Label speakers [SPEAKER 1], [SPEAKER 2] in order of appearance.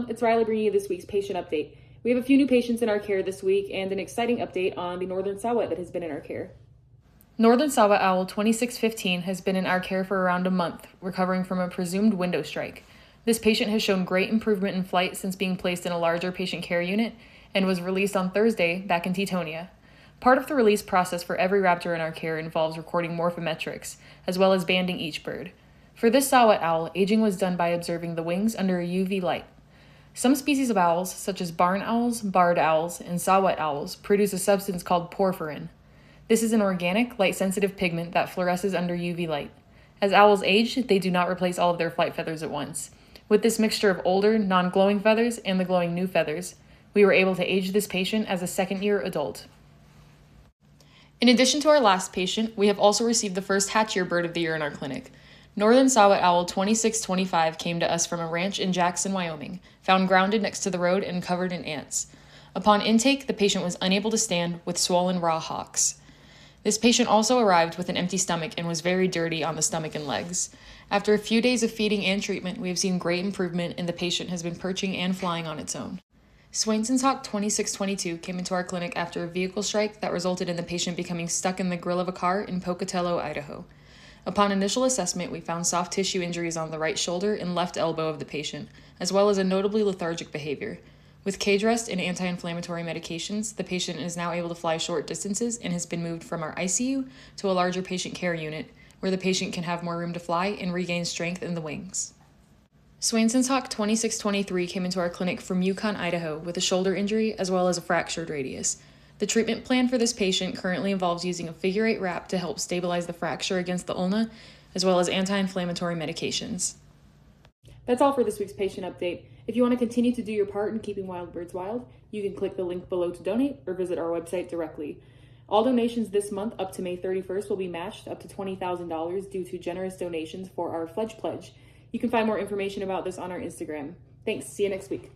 [SPEAKER 1] Hello, it's Riley bringing you this week's patient update. We have a few new patients in our care this week and an exciting update on the northern saw-whet that has been in our care. Northern saw-whet owl 2615 has been in our care for around a month, recovering from a presumed window strike. This patient has shown great improvement in flight since being placed in a larger patient care unit and was released on Thursday back in Tetonia. Part of the release process for every raptor in our care involves recording morphometrics, as well as banding each bird. For this saw-whet owl, aging was done by observing the wings under a UV light. Some species of owls, such as barn owls, barred owls, and saw-whet owls, produce a substance called porphyrin. This is an organic, light-sensitive pigment that fluoresces under UV light. As owls age, they do not replace all of their flight feathers at once. With this mixture of older, non-glowing feathers and the glowing new feathers, we were able to age this patient as a second-year adult. In addition to our last patient, we have also received the first hatch-year bird of the year in our clinic. Northern saw-whet owl 2625 came to us from a ranch in Jackson, Wyoming, found grounded next to the road and covered in ants. Upon intake, the patient was unable to stand with swollen raw hocks. This patient also arrived with an empty stomach and was very dirty on the stomach and legs. After a few days of feeding and treatment, we have seen great improvement and the patient has been perching and flying on its own. Swainson's Hawk 2622 came into our clinic after a vehicle strike that resulted in the patient becoming stuck in the grill of a car in Pocatello, Idaho. Upon initial assessment, we found soft tissue injuries on the right shoulder and left elbow of the patient, as well as a notably lethargic behavior. With cage rest and anti-inflammatory medications, the patient is now able to fly short distances and has been moved from our ICU to a larger patient care unit, where the patient can have more room to fly and regain strength in the wings. Swainson's Hawk 2623 came into our clinic from Yukon, Idaho, with a shoulder injury as well as a fractured radius. The treatment plan for this patient currently involves using a figure-8 wrap to help stabilize the fracture against the ulna, as well as anti-inflammatory medications. That's all for this week's patient update. If you want to continue to do your part in keeping wild birds wild, you can click the link below to donate or visit our website directly. All donations this month up to May 31st will be matched up to $20,000 due to generous donations for our Fledge Pledge. You can find more information about this on our Instagram. Thanks. See you next week.